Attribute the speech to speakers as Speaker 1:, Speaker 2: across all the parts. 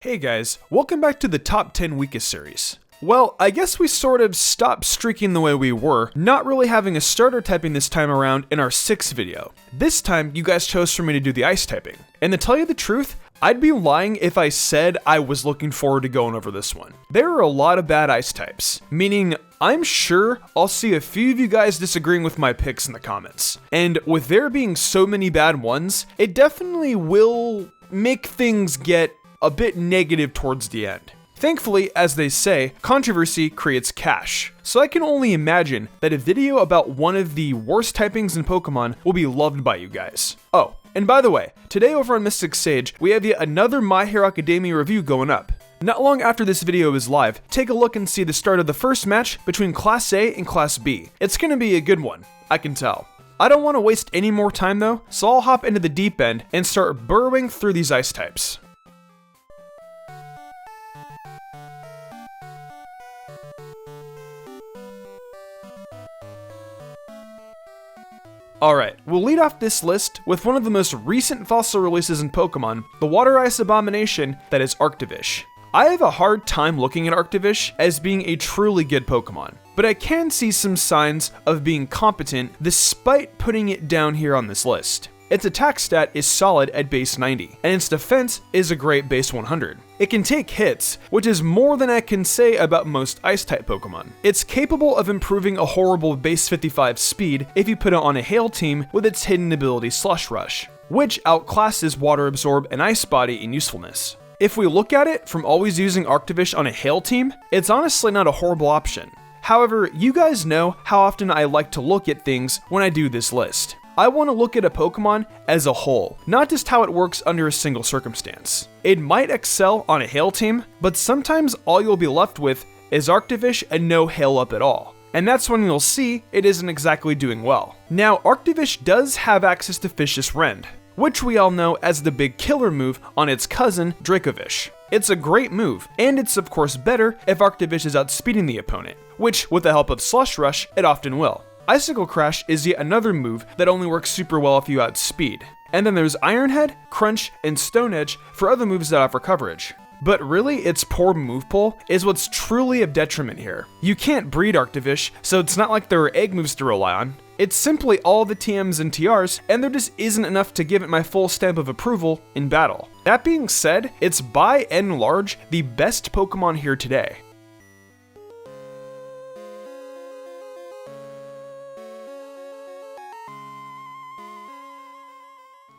Speaker 1: Hey guys, welcome back to the Top 10 Weakest series. Well, I guess we sort of stopped streaking the way we were, not really having a starter typing this time around in our 6th video. This time, you guys chose for me to do the ice typing. And to tell you the truth, I'd be lying if I said I was looking forward to going over this one. There are a lot of bad ice types, meaning I'm sure I'll see a few of you guys disagreeing with my picks in the comments. And with there being so many bad ones, it definitely will make things get a bit negative towards the end. Thankfully, as they say, controversy creates cash. So I can only imagine that a video about one of the worst typings in Pokemon will be loved by you guys. Oh, and by the way, today over on MysticSage, we have yet another My Hero Academia review going up. Not long after this video is live, take a look and see the start of the first match between Class A and Class B. It's gonna be a good one, I can tell. I don't want to waste any more time though, so I'll hop into the deep end and start burrowing through these ice types. Alright, we'll lead off this list with one of the most recent fossil releases in Pokemon, the water ice abomination that is Arctivish. I have a hard time looking at Arctivish as being a truly good Pokemon, but I can see some signs of being competent despite putting it down here on this list. Its attack stat is solid at base 90, and its defense is a great base 100. It can take hits, which is more than I can say about most Ice-type Pokemon. It's capable of improving a horrible base 55 speed if you put it on a Hail team with its hidden ability Slush Rush, which outclasses Water Absorb and Ice Body in usefulness. If we look at it from always using Arctivish on a Hail team, it's honestly not a horrible option. However, you guys know how often I like to look at things when I do this list. I want to look at a Pokemon as a whole, not just how it works under a single circumstance. It might excel on a Hail team, but sometimes all you'll be left with is Arctivish and no Hail up at all. And that's when you'll see it isn't exactly doing well. Now, Arctivish does have access to Fish's Rend, which we all know as the big killer move on its cousin, Dracovish. It's a great move, and it's of course better if Arctivish is outspeeding the opponent, which with the help of Slush Rush, it often will. Icicle Crash is yet another move that only works super well if you outspeed. And then there's Iron Head, Crunch, and Stone Edge for other moves that offer coverage. But really, its poor move pool is what's truly of detriment here. You can't breed Arctivish, so it's not like there are egg moves to rely on. It's simply all the TMs and TRs, and there just isn't enough to give it my full stamp of approval in battle. That being said, it's by and large the best Pokemon here today.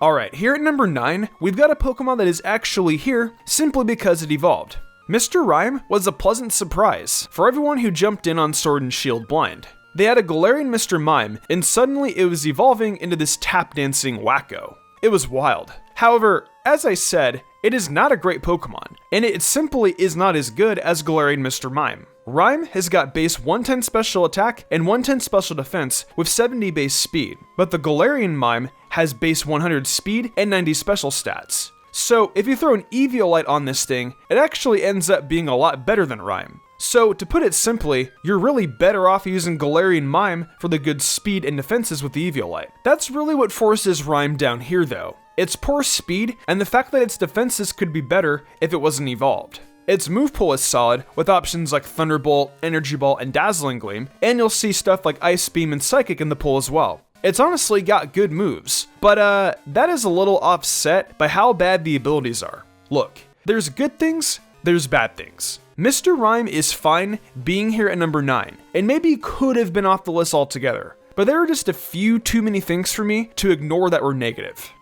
Speaker 1: Alright, here at number 9, we've got a Pokemon that is actually here simply because it evolved. Mr. Rime was a pleasant surprise for everyone who jumped in on Sword and Shield blind. They had a Galarian Mr. Mime, and suddenly it was evolving into this tap-dancing wacko. It was wild. However, as I said, it is not a great Pokemon, and it simply is not as good as Galarian Mr. Mime. Rime has got base 110 special attack and 110 special defense with 70 base speed, but the Galarian Mime has base 100 speed and 90 special stats. So if you throw an Eviolite on this thing, it actually ends up being a lot better than Rime. So to put it simply, you're really better off using Galarian Mime for the good speed and defenses with the Eviolite. That's really what forces Rime down here though. Its poor speed and the fact that its defenses could be better if it wasn't evolved. Its move pool is solid, with options like Thunderbolt, Energy Ball, and Dazzling Gleam, and you'll see stuff like Ice Beam and Psychic in the pool as well. It's honestly got good moves, but that is a little offset by how bad the abilities are. Look, there's good things, there's bad things. Mr. Rime is fine being here at number 9, and maybe could have been off the list altogether, but there are just a few too many things for me to ignore that were negative.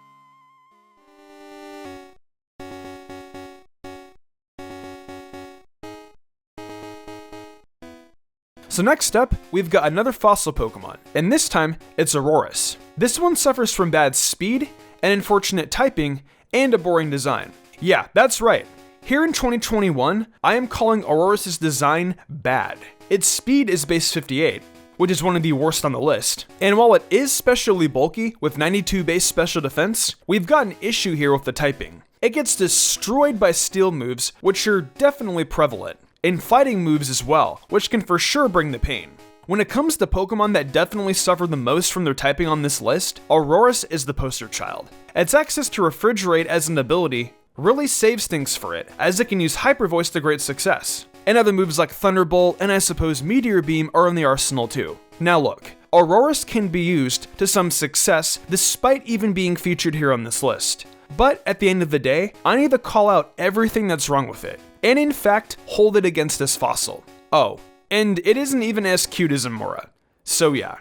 Speaker 1: So next up, we've got another fossil Pokemon, and this time, it's Auroras. This one suffers from bad speed, an unfortunate typing, and a boring design. Yeah, that's right. Here in 2021, I am calling Auroras' design bad. Its speed is base 58, which is one of the worst on the list. And while it is specially bulky with 92 base special defense, we've got an issue here with the typing. It gets destroyed by steel moves, which are definitely prevalent. And fighting moves as well, which can for sure bring the pain. When it comes to Pokemon that definitely suffer the most from their typing on this list, Auroras is the poster child. Its access to Refrigerate as an ability really saves things for it, as it can use Hyper Voice to great success. And other moves like Thunderbolt and I suppose Meteor Beam are in the arsenal too. Now look, Auroras can be used to some success despite even being featured here on this list. But at the end of the day, I need to call out everything that's wrong with it, and in fact, hold it against this fossil. Oh, and it isn't even as cute as Amora. So yeah.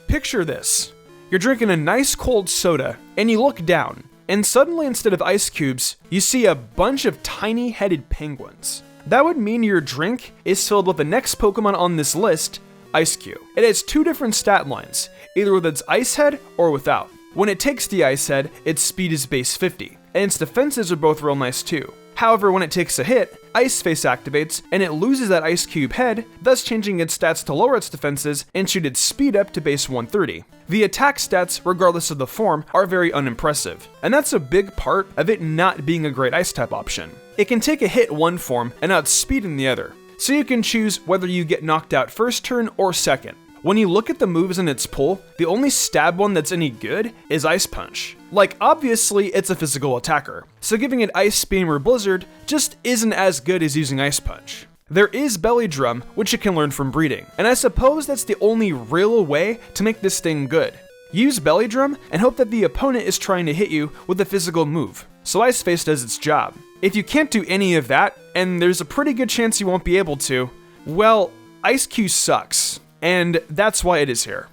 Speaker 1: Picture this. You're drinking a nice cold soda, and you look down, and suddenly instead of ice cubes, you see a bunch of tiny headed penguins. That would mean your drink is filled with the next Pokemon on this list, Ice Cube. It has two different stat lines, either with its Ice Head or without. When it takes the Ice Head, its speed is base 50, and its defenses are both real nice too. However, when it takes a hit, Ice Face activates, and it loses that Ice Cube head, thus changing its stats to lower its defenses and shoot its speed up to base 130. The attack stats, regardless of the form, are very unimpressive, and that's a big part of it not being a great Ice-type option. It can take a hit one form and outspeed in the other, so you can choose whether you get knocked out first turn or second. When you look at the moves in its pull, the only stab one that's any good is Ice Punch. Like, obviously, it's a physical attacker, so giving it Ice Beam or Blizzard just isn't as good as using Ice Punch. There is Belly Drum, which it can learn from breeding, and I suppose that's the only real way to make this thing good. Use Belly Drum and hope that the opponent is trying to hit you with a physical move, so Ice Face does its job. If you can't do any of that, and there's a pretty good chance you won't be able to, well, Ice Q sucks, and that's why it is here.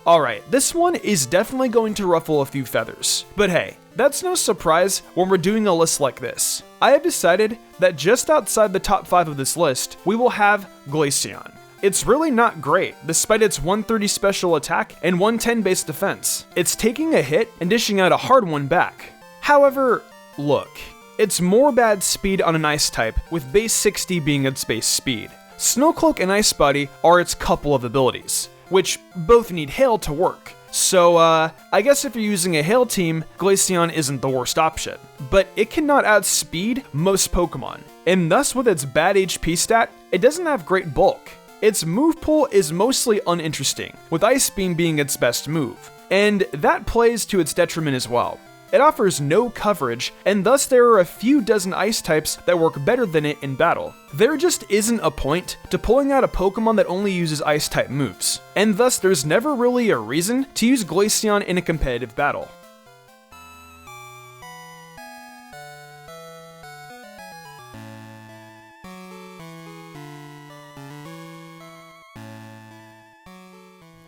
Speaker 1: Alright, this one is definitely going to ruffle a few feathers, but hey, that's no surprise when we're doing a list like this. I have decided that just outside the top 5 of this list, we will have Glaceon. It's really not great, despite its 130 special attack and 110 base defense. It's taking a hit and dishing out a hard one back. However, look, it's more bad speed on an Ice type, with base 60 being its base speed. Snowcloak and Ice Body are its couple of abilities, which both need Hail to work. So, I guess if you're using a Hail team, Glaceon isn't the worst option. But it cannot outspeed most Pokemon, and thus with its bad HP stat, it doesn't have great bulk. Its move pool is mostly uninteresting, with Ice Beam being its best move, and that plays to its detriment as well. It offers no coverage, and thus there are a few dozen Ice types that work better than it in battle. There just isn't a point to pulling out a Pokemon that only uses Ice type moves, and thus there's never really a reason to use Glaceon in a competitive battle.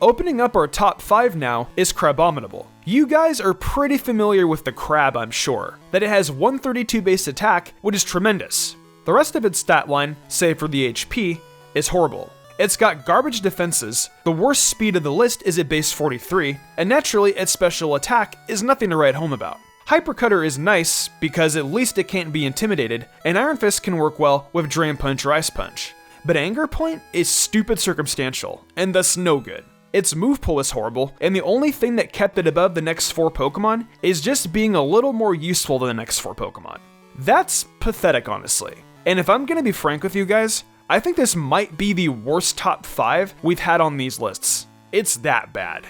Speaker 1: Opening up our top 5 now is Crabominable. You guys are pretty familiar with the crab, I'm sure, that it has 132 base attack, which is tremendous. The rest of its stat line, save for the HP, is horrible. It's got garbage defenses, the worst speed of the list is at base 43, and naturally its special attack is nothing to write home about. Hyper Cutter is nice, because at least it can't be intimidated, and Iron Fist can work well with Drain Punch or Ice Punch. But Anger Point is stupid circumstantial, and thus no good. Its move pool is horrible, and the only thing that kept it above the next 4 Pokemon is just being a little more useful than the next 4 Pokemon. That's pathetic, honestly. And if I'm gonna be frank with you guys, I think this might be the worst top 5 we've had on these lists. It's that bad.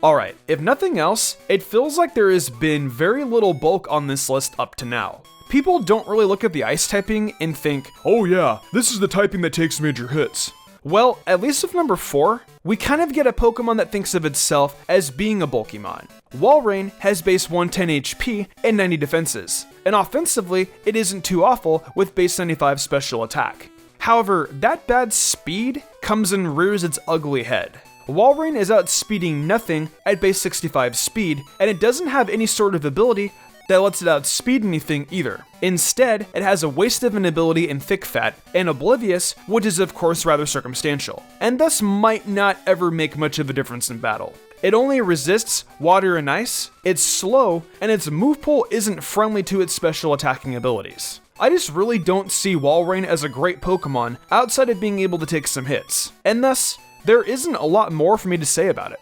Speaker 1: Alright, if nothing else, it feels like there has been very little bulk on this list up to now. People don't really look at the Ice typing and think, oh yeah, this is the typing that takes major hits. Well, at least with number 4, we kind of get a Pokemon that thinks of itself as being a Bulkymon. Wallrain has base 110 HP and 90 defenses, and offensively, it isn't too awful with base 95 special attack. However, that bad speed comes and rears its ugly head. Wallrain is outspeeding nothing at base 65 speed, and it doesn't have any sort of ability that lets it outspeed anything either. Instead, it has a waste of an ability in Thick Fat, and Oblivious, which is of course rather circumstantial, and thus might not ever make much of a difference in battle. It only resists water and ice, it's slow, and its move pool isn't friendly to its special attacking abilities. I just really don't see Wallrain as a great Pokemon outside of being able to take some hits, and thus, there isn't a lot more for me to say about it.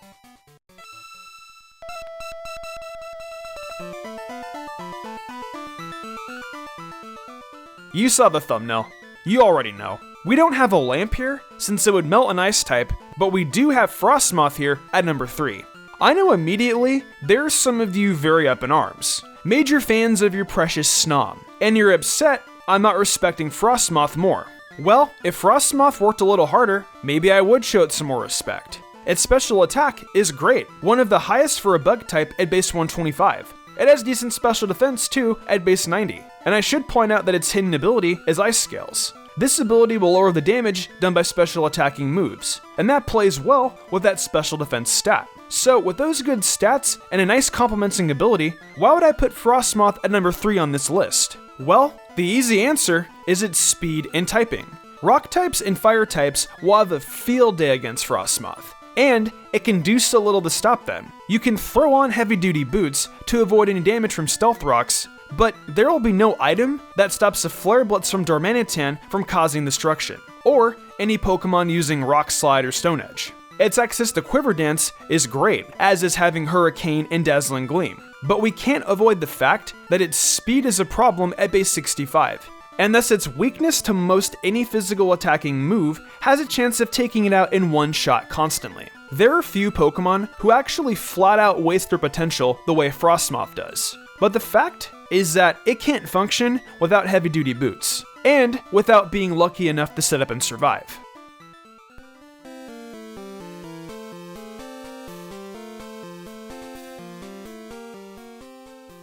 Speaker 1: You saw the thumbnail. You already know. We don't have a lamp here, since it would melt an ice type, but we do have frostmoth here at number 3. I know immediately, there's some of you very up in arms. Major fans of your precious Snom, and you're upset I'm not respecting frostmoth more. Well, if frostmoth worked a little harder, maybe I would show it some more respect. Its special attack is great, one of the highest for a bug type at base 125. It has decent special defense too at base 90, and I should point out that its hidden ability is Ice Scales. This ability will lower the damage done by special attacking moves, and that plays well with that special defense stat. So with those good stats and a nice complementing ability, why would I put frostmoth at number 3 on this list? Well, the easy answer is its speed and typing. Rock types and fire types will have a field day against frostmoth, and it can do so little to stop them. You can throw on heavy-duty boots to avoid any damage from stealth rocks, but there will be no item that stops a Flare Blitz from Darmanitan from causing destruction, or any Pokemon using Rock Slide or Stone Edge. Its access to Quiver Dance is great, as is having Hurricane and Dazzling Gleam, but we can't avoid the fact that its speed is a problem at base 65, and thus its weakness to most any physical attacking move has a chance of taking it out in one shot constantly. There are few Pokemon who actually flat out waste their potential the way Frostmoth does, but the fact is that it can't function without heavy-duty boots, and without being lucky enough to set up and survive.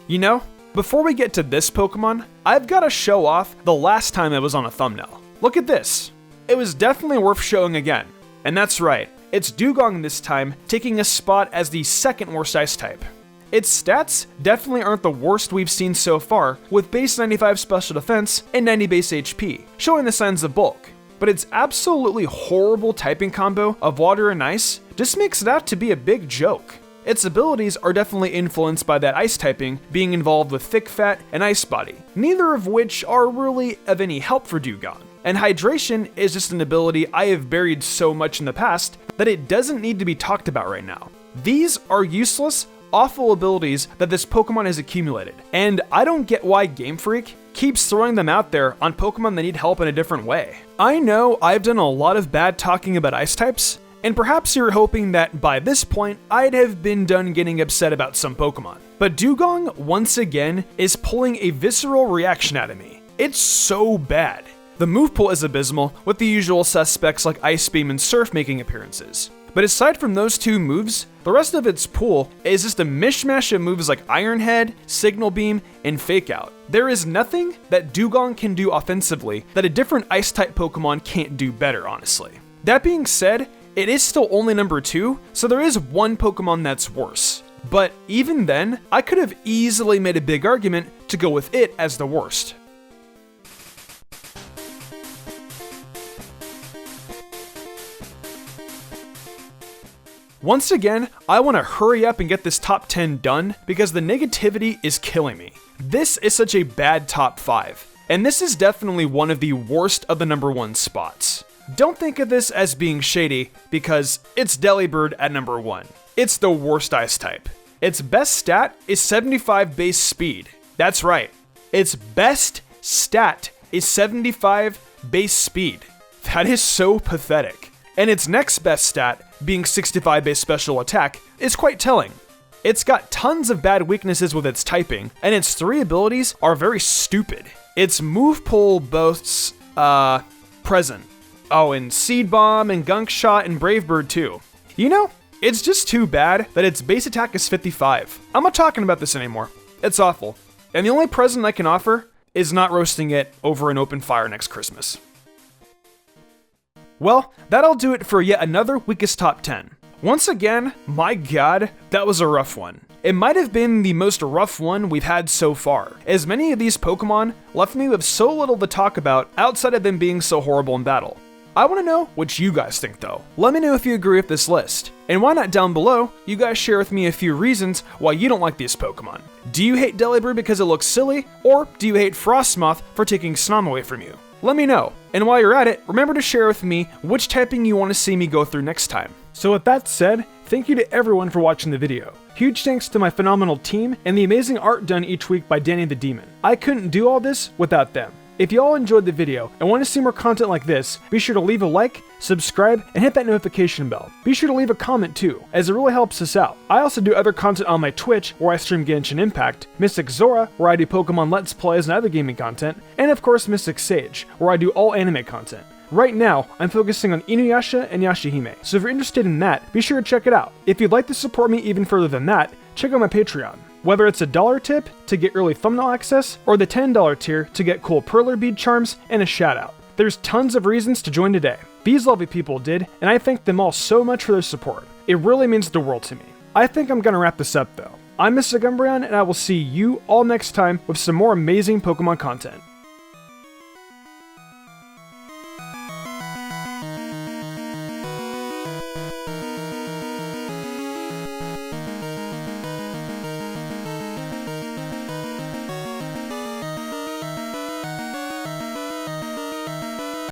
Speaker 1: You know, before we get to this Pokemon, I've got to show off the last time it was on a thumbnail. Look at this. It was definitely worth showing again. And that's right, it's Dugong this time, taking a spot as the second worst ice type. Its stats definitely aren't the worst we've seen so far, with base 95 special defense and 90 base HP, showing the signs of bulk. But its absolutely horrible typing combo of water and ice just makes it out to be a big joke. Its abilities are definitely influenced by that ice typing being involved with Thick Fat and Ice Body, neither of which are really of any help for Dugong. And Hydration is just an ability I have buried so much in the past that it doesn't need to be talked about right now. These are useless, awful abilities that this Pokemon has accumulated, and I don't get why Game Freak keeps throwing them out there on Pokemon that need help in a different way. I know I've done a lot of bad talking about ice types, and perhaps you're hoping that by this point, I'd have been done getting upset about some Pokemon. But Dugong, once again, is pulling a visceral reaction out of me. It's so bad. The move pool is abysmal, with the usual suspects like Ice Beam and Surf making appearances. But aside from those two moves, the rest of its pool is just a mishmash of moves like Iron Head, Signal Beam, and Fake Out. There is nothing that Dugong can do offensively that a different Ice-type Pokemon can't do better, honestly. That being said, it is still only number 2, so there is one Pokemon that's worse. But even then, I could have easily made a big argument to go with it as the worst. Once again, I want to hurry up and get this top 10 done because the negativity is killing me. This is such a bad top 5, and this is definitely one of the worst of the number 1 spots. Don't think of this as being shady because it's Delibird at number 1. It's the worst ice type. Its best stat is 75 base speed. That's right. Its best stat is 75 base speed. That is so pathetic. And its next best stat, being 65 base special attack, is quite telling. It's got tons of bad weaknesses with its typing, and its 3 abilities are very stupid. Its move pool boasts, Present. Oh, and Seed Bomb, and Gunk Shot, and Brave Bird too. You know, it's just too bad that its base attack is 55. I'm not talking about this anymore. It's awful. And the only present I can offer is not roasting it over an open fire next Christmas. Well, that'll do it for yet another weakest top 10. Once again, my god, that was a rough one. It might have been the most rough one we've had so far, as many of these Pokemon left me with so little to talk about outside of them being so horrible in battle. I want to know what you guys think though. Let me know if you agree with this list. And why not down below, you guys share with me a few reasons why you don't like these Pokemon. Do you hate Delibird because it looks silly? Or do you hate Frostmoth for taking Snom away from you? Let me know. And while you're at it, remember to share with me which typing you want to see me go through next time. So with that said, thank you to everyone for watching the video. Huge thanks to my phenomenal team and the amazing art done each week by Danny the Demon. I couldn't do all this without them. If you all enjoyed the video and want to see more content like this, be sure to leave a like, subscribe, and hit that notification bell. Be sure to leave a comment too, as it really helps us out. I also do other content on my Twitch, where I stream Genshin Impact, Mystic Zora, where I do Pokemon Let's Plays and other gaming content, and of course MysticSage, where I do all anime content. Right now, I'm focusing on Inuyasha and Yashahime, so if you're interested in that, be sure to check it out. If you'd like to support me even further than that, check out my Patreon. Whether it's a $1 tip to get early thumbnail access, or the $10 tier to get cool perler bead charms and a shout out. There's tons of reasons to join today. These lovely people did, and I thank them all so much for their support. It really means the world to me. I think I'm gonna wrap this up though. I'm Mr. Gumbrion, and I will see you all next time with some more amazing Pokemon content.